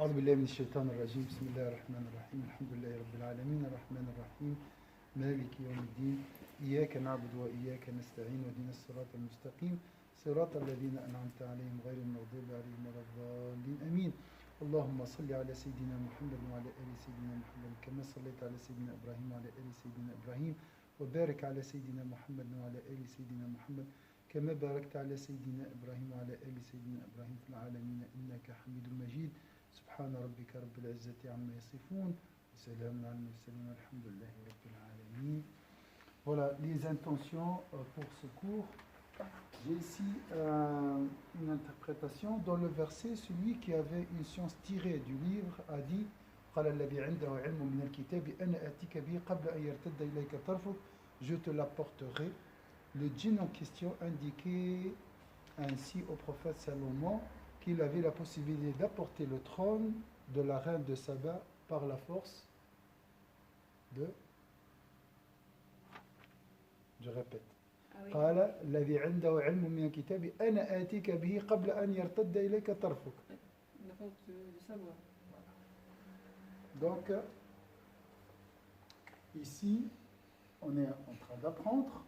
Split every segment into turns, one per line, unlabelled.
أعوذ بالله من الشيطان الرجيم بسم الله الرحمن الرحيم الحمد لله رب العالمين الرحمن الرحيم مالك يوم الدين إياك نعبد وإياك نستعين واهدنا الصراط المستقيم صراط الذين أنعمت عليهم غير المغضوب عليهم ولا الضالين آمين اللهم صل على سيدنا محمد وعلى آل سيدنا محمد كما صليت على سيدنا إبراهيم وعلى آل سيدنا إبراهيم وبارك على سيدنا محمد وعلى آل سيدنا محمد كما باركت على سيدنا إبراهيم وعلى آل سيدنا إبراهيم في العالمين إنك حميد مجيد سبحان ربك رب العزة عما يصفون وسلام على المرسلين والحمد لله رب العالمين. Voilà les intentions pour ce cours. J'ai ici une interprétation dans le verset. Celui qui avait une science tirée du livre a dit قال الذي عنده علم من الكتاب أنا آتيك به قبل أن يرتد إليك طرفك je te l'apporterai. Le djinn en question indiquait ainsi au prophète Salomon qu'il avait la possibilité d'apporter le trône de la reine de Saba par la force de... Je répète. قال الذي عنده علم من الكتاب أنا آتيك به قبل أن يرتد إليك طرفك.
La force du savoir.
Donc, ici, on est en train d'apprendre.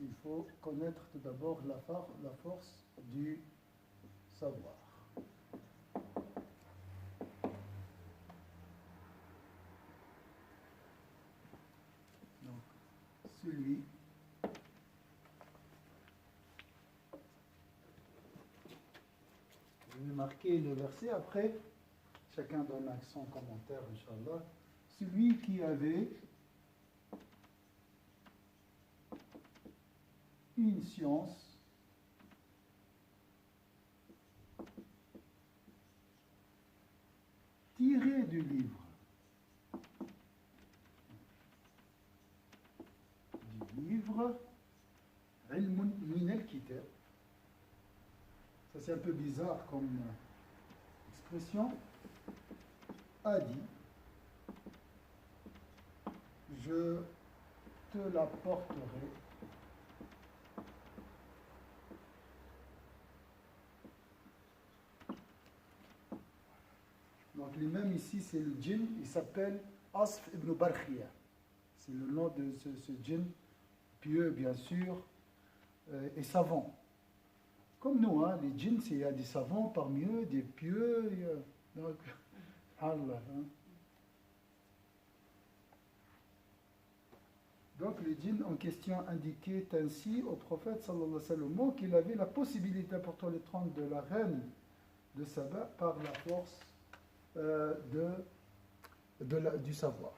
Il faut connaître tout d'abord la force du savoir. Donc, celui je vais marquer le verset, après chacun donne son commentaire, Inch'Allah. Celui qui avait une science tirée du livre Ilmun min al-kitab. Ça c'est un peu bizarre comme expression. A dit je te l'apporterai donc l'imam ici c'est le djinn, il s'appelle Asf ibn Barkhia, c'est le nom de ce djinn pieux bien sûr et savant comme nous, hein, les djinns il y a des savants parmi eux, des pieux donc Allah, hein. Donc le djinn en question indiquait ainsi au prophète sallallahu alayhi wa sallam qu'il avait la possibilité d'apporter le trône de la reine de Saba par la force du savoir.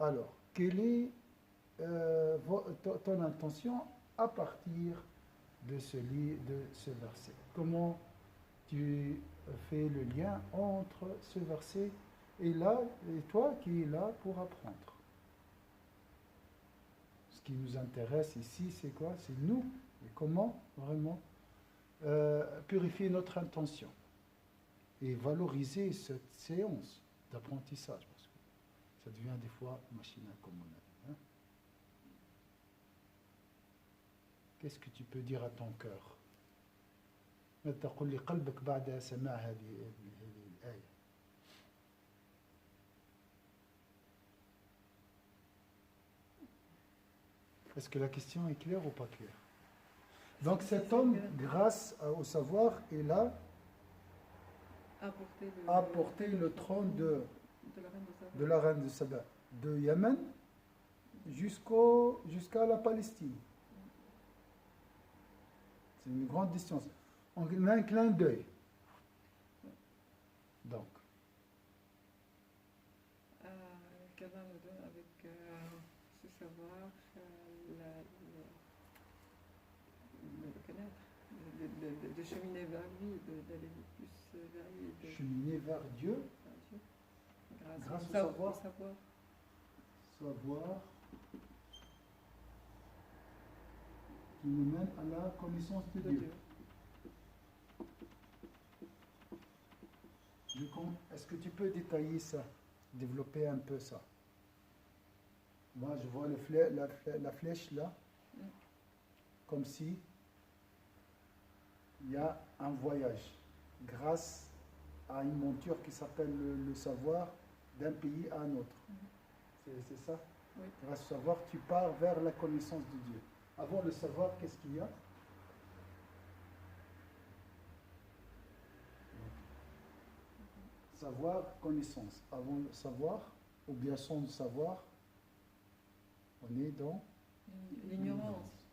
Alors, quelle est ton intention à partir de ce verset? Comment tu fais le lien entre ce verset et toi qui es là pour apprendre? Ce qui nous intéresse ici, c'est quoi? C'est nous. Et comment vraiment purifier notre intention et valoriser cette séance d'apprentissage, parce que ça devient des fois machinal comme on a dit. Hein? Qu'est-ce que tu peux dire à ton cœur? Est-ce que la question est claire ou pas claire? Donc cet homme, grâce au savoir, il a apporté le trône de la reine de Saba, de Yémen jusqu'à la Palestine. C'est une grande distance. En un clin d'œil. Donc.
Qu'Allah nous donne avec ce savoir, le connaître, de cheminer vers lui, d'aller plus vers lui.
Cheminer vers Dieu. Grâce au savoir. Savoir qui nous mène à la connaissance de Dieu. Est-ce que tu peux détailler ça, développer un peu ça? Moi, je vois la flèche là, comme si il y a un voyage grâce à une monture qui s'appelle le savoir d'un pays à un autre. C'est ça?
Oui.
Grâce au savoir, tu pars vers la connaissance de Dieu. Avant le savoir, qu'est-ce qu'il y a? Savoir, connaissance. Avant le savoir, ou bien sans le savoir, on est dans
l'ignorance.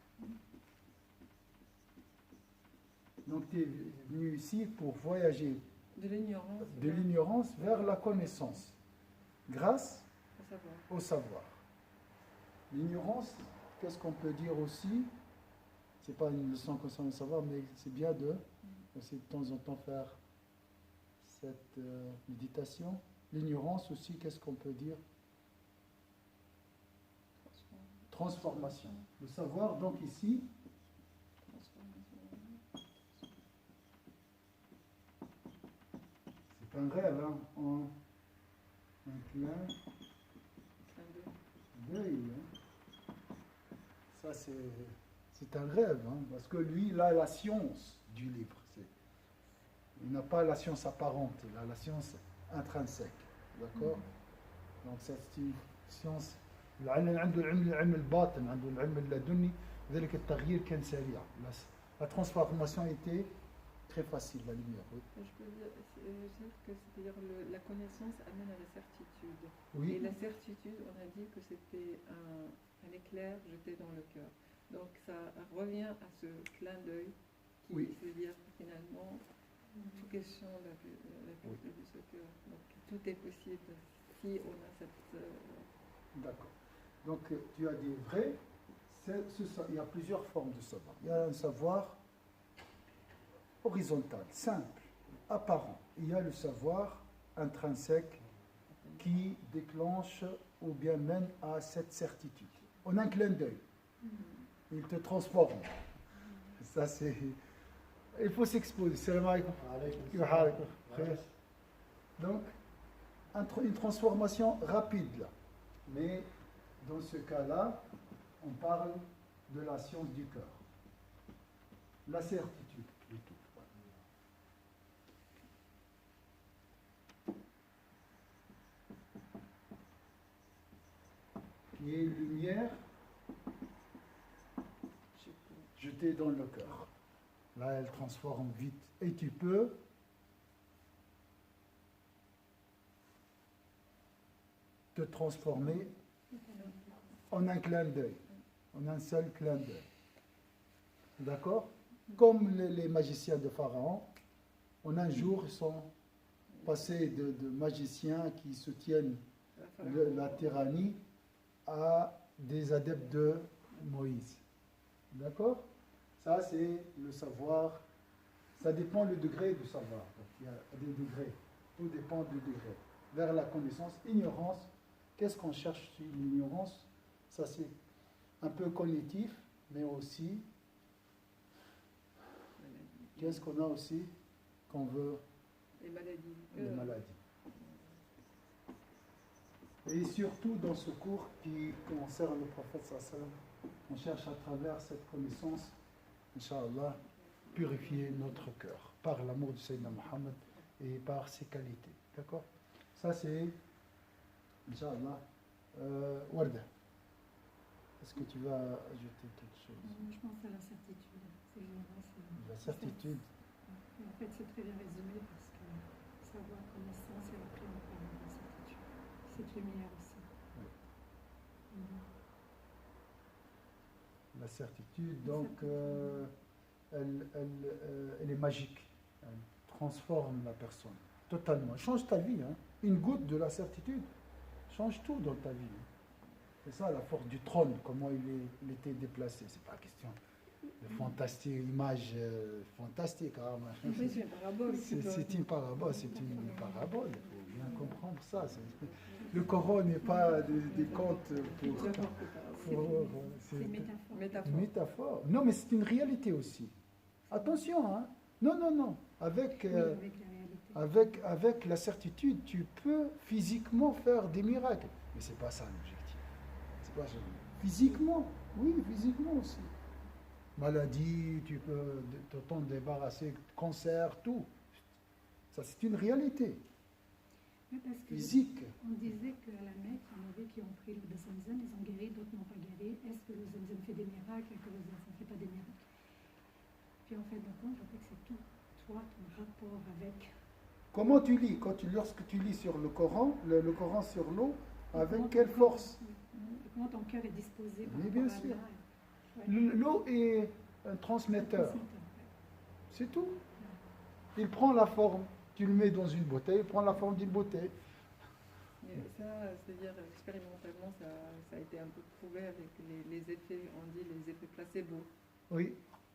Donc tu es venu ici pour voyager
De l'ignorance.
de l'ignorance vers la connaissance, grâce
Au savoir.
au savoir. L'ignorance, qu'est-ce qu'on peut dire aussi? C'est pas une leçon concernant le savoir, mais c'est bien de aussi de temps en temps faire cette méditation. L'ignorance aussi, qu'est-ce qu'on peut dire? Transformation. Le savoir, donc ici, c'est un rêve, hein, en un clin d'œil. Hein. Ça, c'est un rêve, hein, parce que lui, il a la science du livre. Il n'a pas la science apparente, il a la science intrinsèque. D'accord? Donc, c'est une science. العلم عنده العلم الباطن عنده العلم اللدني ذلك التغيير كان سريع. La transformation était très facile, la lumière. Oui.
Je peux dire que c'est-à-dire la connaissance amène à la certitude.
Oui.
Et la certitude, on a dit que c'était un éclair jeté dans le cœur. Donc ça revient à ce clin d'œil qui
Oui.
veut dire finalement toute question la vue de ce cœur. Donc tout est possible si on a cette...
D'accord. Donc tu as dit vrai, il y a plusieurs formes de savoir. Il y a un savoir horizontal, simple, apparent. Il y a le savoir intrinsèque qui déclenche ou bien mène à cette certitude. En un clin d'œil, il te transforme. Ça c'est... Il faut s'exposer. Salam alaikum. Donc, une transformation rapide là. Mais dans ce cas-là, on parle de la science du cœur. La certitude, plutôt. Qui est une lumière jetée dans le cœur. Là, elle transforme vite. Et tu peux te transformer en un clin d'œil, en un seul clin d'œil. D'accord? Comme les magiciens de Pharaon, en un jour, ils sont passés de magiciens qui soutiennent la tyrannie à des adeptes de Moïse. D'accord? Ça, c'est le savoir. Ça dépend du degré du savoir. Donc, il y a des degrés. Tout dépend du degré. Vers la connaissance, ignorance. Qu'est-ce qu'on cherche sur l'ignorance? Ça, c'est un peu cognitif, mais aussi, qu'est-ce qu'on a aussi qu'on veut?
Les maladies.
Les maladies. Et surtout dans ce cours qui concerne le prophète sallam, on cherche à travers cette connaissance, Inch'Allah, purifier notre cœur par l'amour du Sayyidina Muhammad et par ses qualités. D'accord? Ça c'est, Inch'Allah, Warda. Est-ce que tu vas ajouter quelque chose?
Je pense à la certitude. C'est général,
La certitude.
En fait, c'est très bien résumé parce que savoir, connaissance et après on parle de la certitude. Cette lumière aussi.
Oui.
Mhm.
La certitude, donc, elle est magique. Elle transforme la personne totalement. Elle change ta vie. Hein. Une goutte de la certitude change tout dans ta vie. C'est ça la force du trône, comment il était déplacé. C'est pas question de fantastique, image fantastique. Hein.
Oui, c'est une parabole.
C'est une parabole, c'est une parabole. Il faut bien comprendre ça. Le Coran n'est pas des contes
C'est une métaphore.
une métaphore. Non, mais c'est une réalité aussi. Attention, hein. Non. Avec,
Oui, avec la réalité.
avec la certitude, tu peux physiquement faire des miracles. Mais c'est pas ça l'objectif. C'est pas ça. Physiquement, oui, physiquement aussi. Maladie, tu peux t'en débarrasser, cancer, tout. Ça, c'est une réalité
Oui, parce que
physique.
on disait qu'à la Mecque, il y en avait qui ont pris l'eau de Zamzam, ils ont guéri, d'autres n'ont pas guéri. Est-ce que l'eau de Zamzam fait des miracles et que l'eau de Zamzam ne fait pas des miracles? Puis en fait, de compte, je crois que c'est tout. Toi, ton rapport avec.
Comment tu lis lorsque tu lis sur le Coran, le Coran sur l'eau, avec
comment
quelle
ton cœur-
force?
et comment ton cœur est disposé par
Oui,
rapport
bien
à
sûr.
Allah. Ouais.
L'eau est un transmetteur,
Transmetteur,
c'est tout. Il prend la forme, tu le mets dans une bouteille, il prend la forme d'une bouteille.
Et ça, c'est-à-dire expérimentalement, ça a été un peu prouvé avec les effets, on dit les effets placebo.
Oui,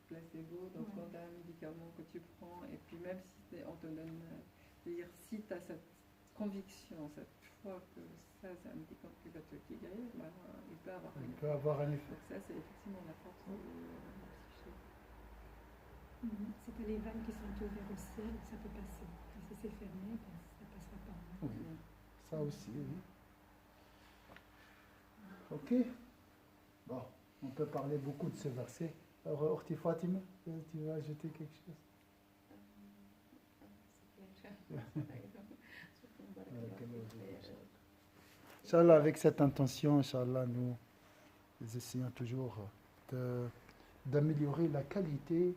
Placebo, donc quand tu as un médicament que tu prends, et puis même si on te donne, c'est-à-dire si tu as cette conviction, cette foi que ça, c'est un médicament qui va te guérir, ben, il peut avoir un
il
effet.
peut avoir un effet.
Donc ça, c'est effectivement la force de la psyché.
Si tu as les vannes qui sont ouvertes au ciel, ça peut passer. Et si c'est fermé, ben, ça ne passera pas.
Oui, ça aussi, oui. Ok. Bon, on peut parler beaucoup de ce verset. Alors, Orti Fatima, tu veux ajouter quelque chose? Inch'Allah, avec cette intention, Inch'Allah, nous essayons toujours d'améliorer la qualité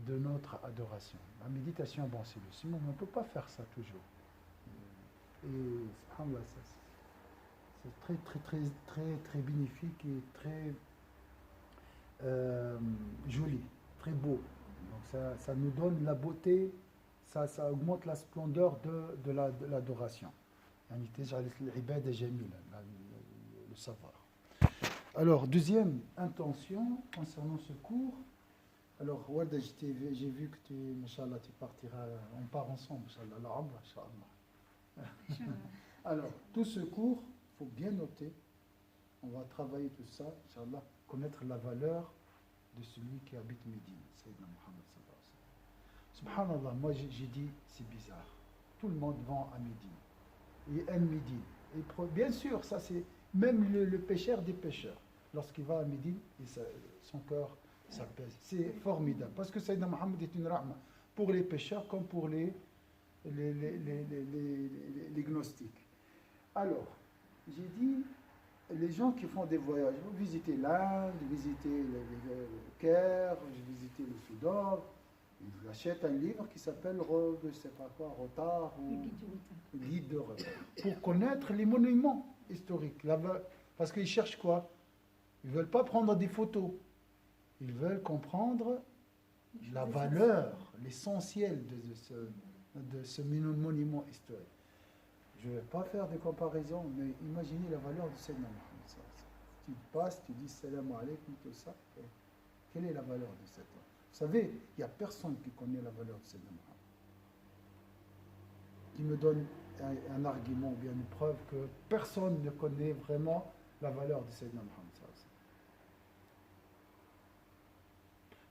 de notre adoration. La méditation, bon, c'est le summum, on ne peut pas faire ça toujours. Et, subhanallah, c'est très, très, très, très, très bénéfique et très joli, très beau. Donc ça nous donne la beauté, ça augmente la splendeur de l'adoration. Le savoir. Alors, deuxième intention concernant ce cours. Alors, Walda, j'ai vu que Inch'Allah, tu partiras, on part ensemble, Inch'Allah, la Umrah, Inch'Allah. Alors, tout ce cours, il faut bien noter, on va travailler tout ça, Inch'Allah, connaître la valeur de celui qui habite Médine, Sayyidina Muhammad sallallahu alayhi wa sallam. Subhanallah, moi j'ai dit, c'est bizarre. Tout le monde vend à Médine. Il aime Médine. Bien sûr, ça c'est même le pêcheur des pêcheurs. Lorsqu'il va à Médine, son cœur s'apaise. C'est formidable. Parce que Sayyidina Muhammad est une rahma pour les pêcheurs comme pour les gnostiques. Alors, j'ai dit, les gens qui font des voyages, vont visiter l'Inde, visiter le Caire, visiter le Soudan, ils achètent un livre qui s'appelle, je ne sais pas quoi, Retard ou Guide de retard, pour connaître les monuments historiques. Parce qu'ils cherchent quoi? Ils ne veulent pas prendre des photos. Ils veulent comprendre la valeur, l'essentiel de ce monument historique. Je ne vais pas faire de comparaison, mais imaginez la valeur de Sayyidina Muhammad. Tu passes, tu dis salam alaykum, tout ça. Quelle est la valeur de cet homme? Vous savez, il n'y a personne qui connaît la valeur de Sayyidina Muhammad. Qui me donne un argument ou bien une preuve que personne ne connaît vraiment la valeur de Sayyidina Muhammad.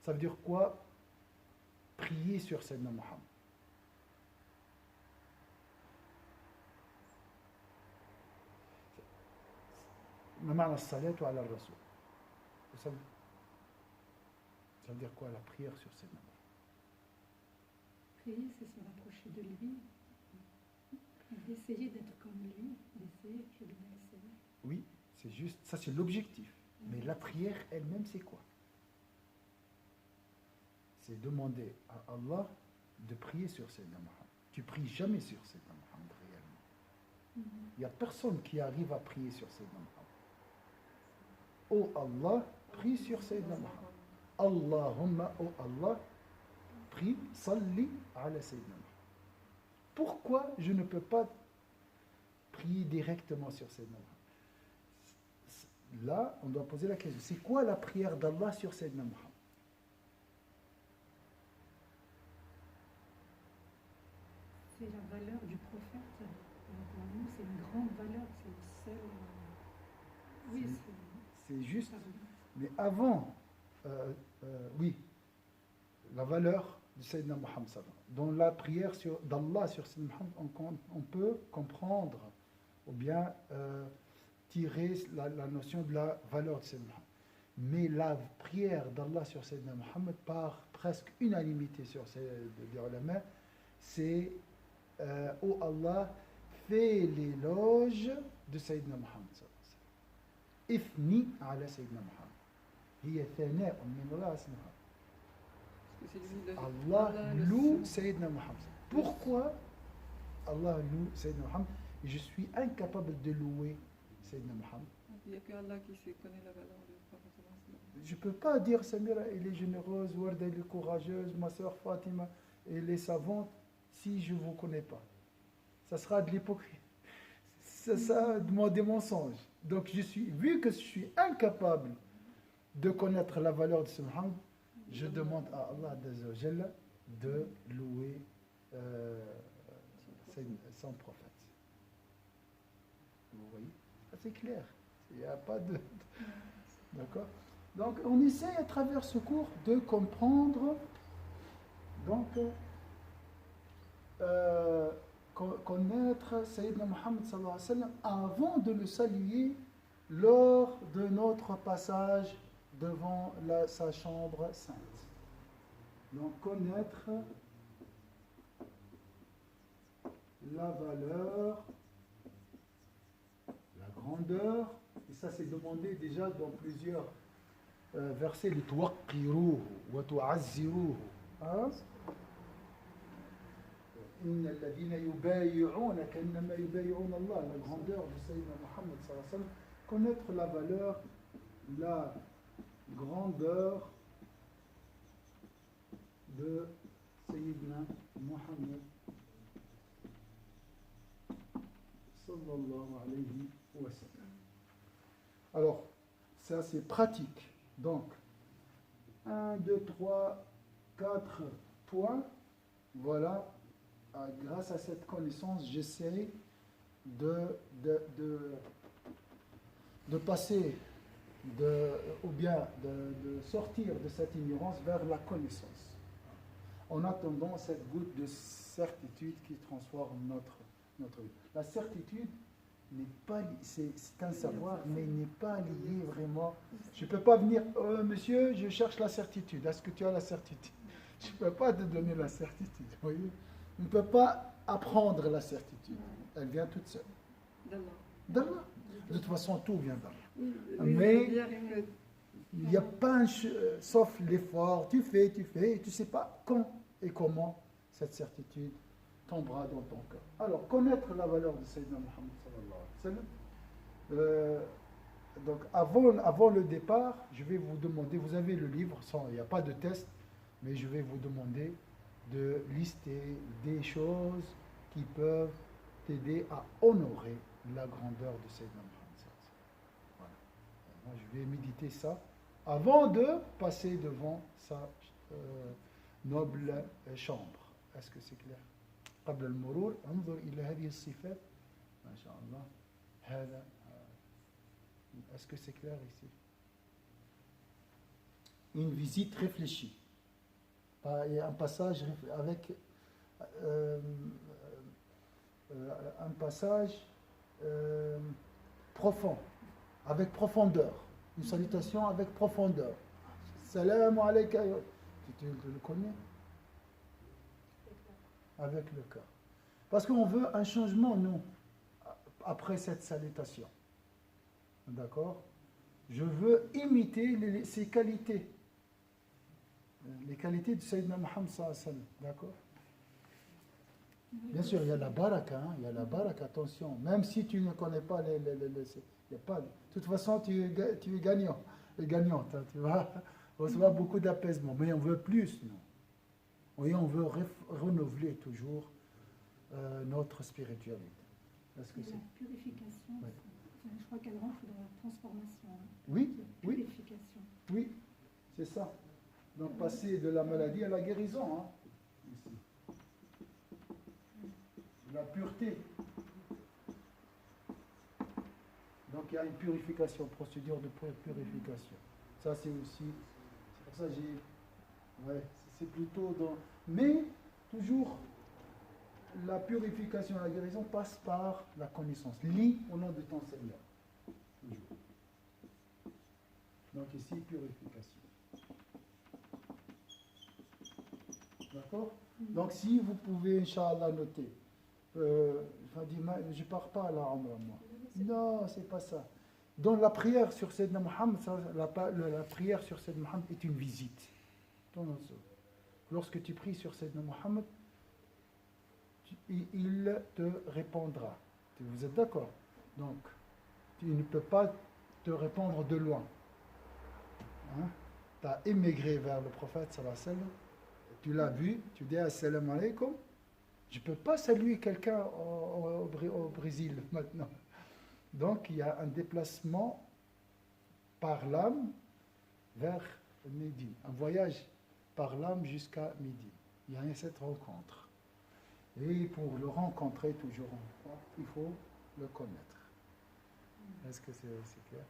Ça veut dire quoi? Prier sur Sayyidina Muhammad. ما معنى الصلاة على الرسول؟ Ça veut dire quoi la prière sur Sayyidina Muhammad?
Prier, c'est se rapprocher de lui, d'essayer d'être comme lui, d'essayer, je dois essayer.
Oui, c'est juste, ça c'est l'objectif. Mais la prière elle-même, c'est quoi? C'est demander à Allah de prier sur Sayyidina Muhammad. Tu pries jamais sur Sayyidina Muhammad réellement. Il n'y a personne qui arrive à prier sur Sayyidina Muhammad. Oh Allah, prie sur Sayyidina Muhammad. Allahumma, oh Allah, prie, salli ala Sayyidina Muhammad. Pourquoi je ne peux pas prier directement sur Sayyidina Muhammad? Là, on doit poser la question. C'est quoi la prière d'Allah sur Sayyidina Muhammad?
C'est la valeur du prophète. Pour nous, c'est une grande valeur. C'est le seul. Oui,
c'est juste. Mais avant, oui, la valeur de Sayyidina Muhammad. Dans la prière d'Allah sur Sayyidina Muhammad, on peut comprendre ou bien tirer la notion de la valeur de Sayyidina Muhammad. Mais la prière d'Allah sur Sayyidina Muhammad, par presque unanimité sur ces ulama, c'est ô Allah, fais l'éloge de Sayyidina Muhammad. Ifni ala Sayyidina Muhammad. Hiya thana'un min Allah asmaha.
Parce que c'est lui
Allah
le
loue
seul.
Sayyidina Muhammad. Pourquoi Allah loue Sayyidina Muhammad et je suis incapable de louer Sayyidina Muhammad?
Il n'y a que Allah qui sait, connaît la valeur du prophète.
Je ne peux pas dire Samira, elle est généreuse, Warda, elle est courageuse, ma soeur Fatima, elle est savante, si je ne vous connais pas. Ça sera de l'hypocrisie. Ça sera des mensonges. Donc, vu que je suis incapable de connaître la valeur de ce Muhammad, je demande à Allah Azza wa Jalla de louer son prophète. Vous voyez? C'est clair. Il n'y a pas de... D'accord? Donc, on essaie à travers ce cours de comprendre, donc, connaître Sayyidina Muhammad sallallahu alayhi wa sallam avant de le saluer lors de notre passage devant sa chambre sainte. Donc, connaître la valeur, la grandeur, et ça c'est demandé déjà dans plusieurs versets, les tuwaqqiruhu wa tu'azziruhu. Inna alladhina yubayi'una ka'annama yubayi'una Allah, la grandeur de Sayyidina Muhammad sallallahu alayhi wa sallam, connaître la valeur, la grandeur de Sayyidina Muhammad sallallahu alayhi wa sallam. Alors, ça c'est pratique. Donc, 1, 2, 3, 4 points. Voilà, grâce à cette connaissance, j'essaie de passer, ou bien de sortir de cette ignorance vers la connaissance. En attendant cette goutte de certitude qui transforme notre vie. La certitude n'est pas, c'est un savoir, mais il n'est pas lié vraiment. Je ne peux pas venir, monsieur, je cherche la certitude. Est-ce que tu as la certitude? Je ne peux pas te donner la certitude. Vous voyez? On ne peut pas apprendre la certitude. Elle vient toute seule. d'Allah. De toute façon, tout vient d'Allah. Mais il n'y a pas sauf l'effort. Tu fais, et tu ne sais pas quand et comment cette certitude tombera dans ton cœur. Alors, connaître la valeur de Sayyidina Muhammad sallallahu alayhi wa sallam. Donc, avant le départ, je vais vous demander, vous avez le livre, il n'y a pas de test, mais je vais vous demander de lister des choses qui peuvent t'aider à honorer la grandeur de Sayyidina Muhammad sallallahu alayhi wa sallam. Voilà. Moi, je vais méditer ça avant de passer devant sa noble chambre. Est-ce que c'est clair? قبل المرور انظر إلى هذه الصفات ما شاء الله هذا. Est-ce que c'est clair ici? Une visite réfléchie. Un passage avec un passage profond, avec profondeur. Une salutation avec profondeur. Salam alayka. Tu le connais? Avec le cœur. Parce qu'on veut un changement, nous, après cette salutation. D'accord? Je veux imiter ses qualités. Les qualités de Sayyidina Muhammad sallallahu alayhi wa sallam. D'accord? Bien sûr, il y a la baraka, il y a la baraka, attention. Même si tu ne connais pas il y a pas, de toute façon, tu es gagnant. Gagnante, hein, tu vas recevoir beaucoup d'apaisement. Mais on veut plus, nous. Oui, on veut renouveler toujours notre spiritualité. Est-ce que
c'est la purification.
Oui.
Je crois qu'elle rentre dans la transformation.
Oui,
la purification.
Oui, c'est ça. Donc passer de la maladie à la guérison. Hein, ici. La pureté. Donc il y a une purification, procédure de purification. Ça c'est aussi, c'est pour ça que c'est plutôt dans... Mais, toujours, la purification et la guérison passe par la connaissance. Lis au nom de ton Seigneur. Toujours. Donc ici, purification. D'accord? Donc si vous pouvez, Inch'Allah, noter, Fadima, je ne pars pas à la Umrah, moi. Non, c'est pas ça. Dans la prière sur Sayyidina Muhammad, la prière sur Sayyidina Muhammad est une visite. Lorsque tu pries sur Sayyidina Muhammad, il te répondra. Vous êtes d'accord? Donc, tu ne peux pas te répondre de loin. Hein? Tu as émigré vers le prophète, sallallahu alayhi wa sallam, tu l'as vu, tu dis assalamu alaikum. Je ne peux pas saluer quelqu'un au Brésil maintenant. Donc, il y a un déplacement par l'âme vers Médine. Un voyage par l'âme jusqu'à Médine. Il y a cette rencontre. Et pour le rencontrer toujours une fois, il faut le connaître. Est-ce que c'est clair?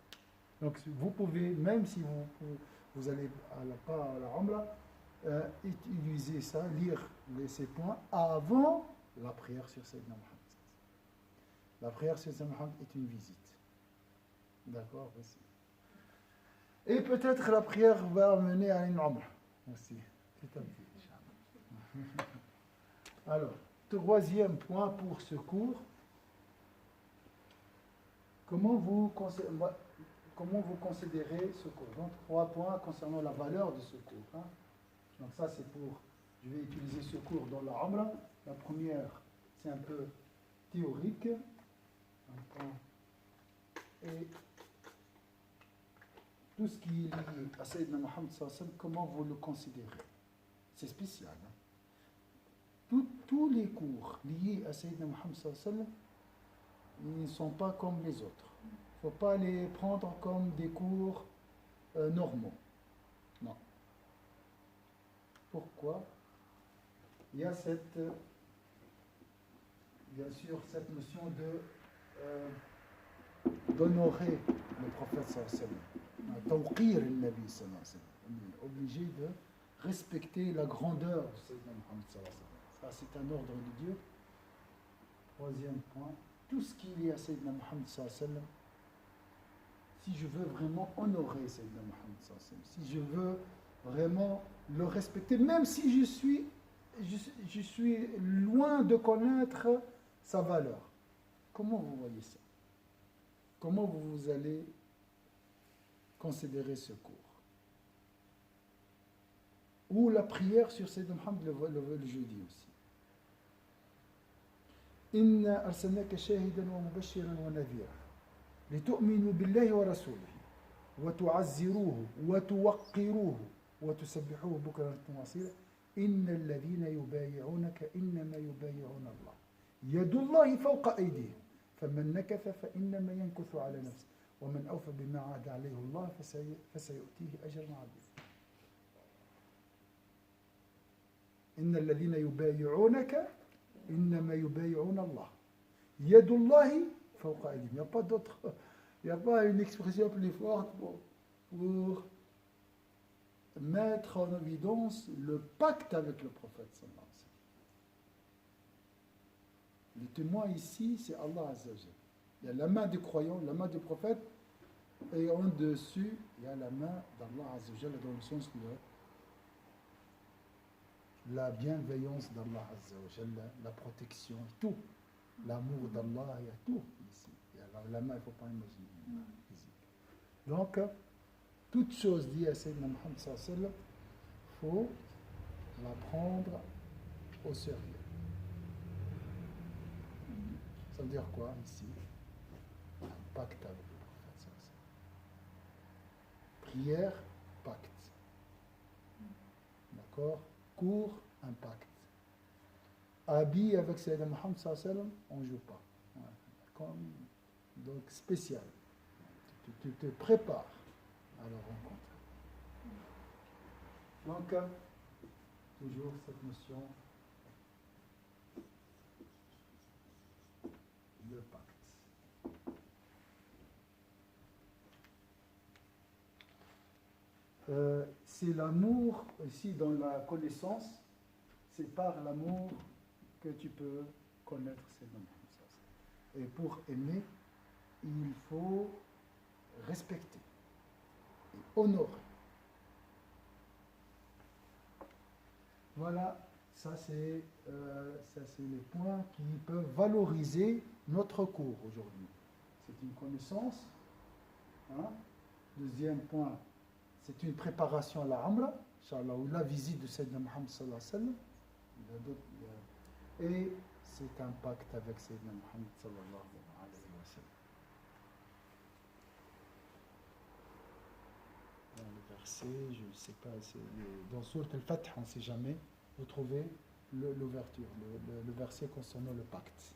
Donc, vous pouvez, même si vous allez pas à la Umrah, utiliser ça, lire ces points avant la prière sur Sayyidina Muhammad. La prière sur Sayyidina Muhammad est une visite. D'accord aussi. Et peut-être la prière va mener à une Umrah aussi. C'est un petit. Alors, troisième point pour ce cours. Comment vous considérez ce cours? Donc, 3 points concernant la valeur de ce cours. Hein? Donc ça, c'est pour... Je vais utiliser ce cours dans la Umrah. La première, c'est un peu théorique. Et tout ce qui est lié à Sayyidina Muhammad sallallahu alayhi wa sallam, comment vous le considérez? C'est spécial. Hein? Tous les cours liés à Sayyidina Muhammad sallallahu alayhi wa sallam, ils ne sont pas comme les autres. Il ne faut pas les prendre comme des cours normaux. Non. Pourquoi? Il y a bien sûr cette notion d'honorer le prophète sallallahu alayhi wa sallam. Tawqir al-Nabi sallallahu alayhi wa sallam. On est obligé de respecter la grandeur de Sayyidina Muhammad sallallahu alayhi wa sallam. Ça, c'est un ordre de Dieu. Troisième point, tout ce qui est lié à Sayyidina Muhammad sallallahu alayhi wa sallam, si je veux vraiment honorer Sayyidina Muhammad sallallahu alayhi wa sallam, si je veux vraiment le respecter, même si je suis loin de connaître sa valeur. Comment vous voyez ça? Comment vous allez considérer ce cours? Ou la prière sur Sayyidina Muhammad le jeudi aussi. Inna arsalnaka shahidan wa mubashiran wa nadhira litu'minu billahi wa rasulihi wa tu'azziruhu wa tuwaqqiruhu وتسبحوه بكرة وأصيلا إن الذين يبايعونك إنما يبايعون الله يد الله فوق أيديهم فمن نكث فإنما ينكث على نفسه ومن أوفى بما عهد عليه الله فسيؤتيه أجرا عظيما إن الذين يبايعونك إنما يبايعون الله يد الله فوق أيديهم. Il n'y a pas une expression plus forte pour mettre en évidence le pacte avec le prophète sallallahu alayhi wa sallam. Le témoin ici, c'est Allah Azza wa Jalla. Il y a la main du croyant, la main du prophète, et en dessus, il y a la main d'Allah Azza wa Jalla, dans le sens de la bienveillance d'Allah Azza wa Jalla, la protection, tout. L'amour d'Allah, il y a tout ici. Il y a la main, il ne faut pas imaginer la main physique. Donc, toute chose liée à Sayyidina Muhammad sallallahu alayhi wa sallam, il faut la prendre au sérieux. Ça veut dire quoi ici? Un pacte avec le prophète sallallahu alayhi wa sallam. Prière, pacte. D'accord? Cours, un pacte. Habit avec Sayyidina Muhammad sallallahu alayhi wa sallam, on ne joue pas. Comme, donc spécial. Tu te prépares à la rencontre. Donc, toujours cette notion de pacte. C'est l'amour, ici dans la connaissance, c'est par l'amour que tu peux connaître ces noms. Et pour aimer, il faut respecter. honorer. Voilà, ça c'est les points qui peuvent valoriser notre cours aujourd'hui. C'est une connaissance. Hein. Deuxième point, c'est une préparation à la Amra, Inch'Allah, ou la visite de Sayyidina Muhammad sallallahu alayhi wa sallam. Et c'est un pacte avec Sayyidina Muhammad sallallahu alayhi wa sallam. Dans le verset, je ne sais pas, dans Sourate Al-Fath, on ne sait jamais, vous trouvez l'ouverture, le verset concernant le pacte.